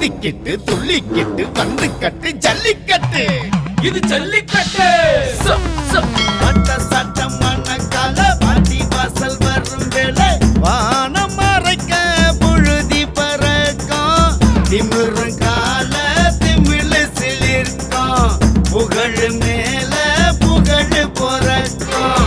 துந்திக்கிட்டு துள்ளிக்கிட்டு வந்து கட்டு ஜல்லிக்கட்டு. இது ஜல்லிக்கட்டு. மட்ட சட்டம் மணக்கால பாட்டி வாசல் வரும் வேளை வானம் மறைக்க புழுதி பறக்கும். திமிரும் கால திமிழு சிலிர்க்கும். புகழ் மேல புகழ் பொறக்கும்.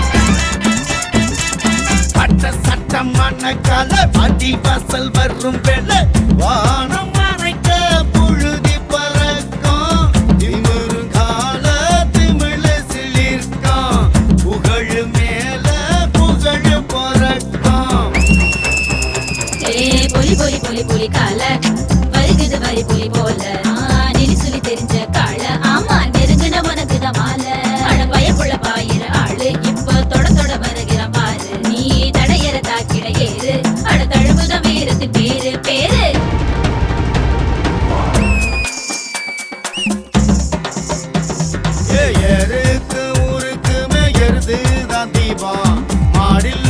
மட்ட சட்டம் மணக்கால பாட்டி வாசல் வரும் வேளை வானம் மறைக்க புழுதி பறக்கும். திமிரும் கால திமிழு சிலிர்க்கும். புகழ் மேல புகழ் பொறக்கும். பொலி பொலி பொலி பொலி கால வருகுது வரி பொலி போல நிலி சொல்லி தெரிஞ்ச கால ஆமா நெருங்குன உனக்குத மால அட பயப்புள்ள பாயிர ஆளு இப்ப தொட தொட வருகிற பாரு நீ தடையற தாக்கிட ஏறு அட தழுவுத வீரத்தின் பேரு பேரு. ஏருக்கு ஊருக்கு மேயருது தான் தீபம். மாடில்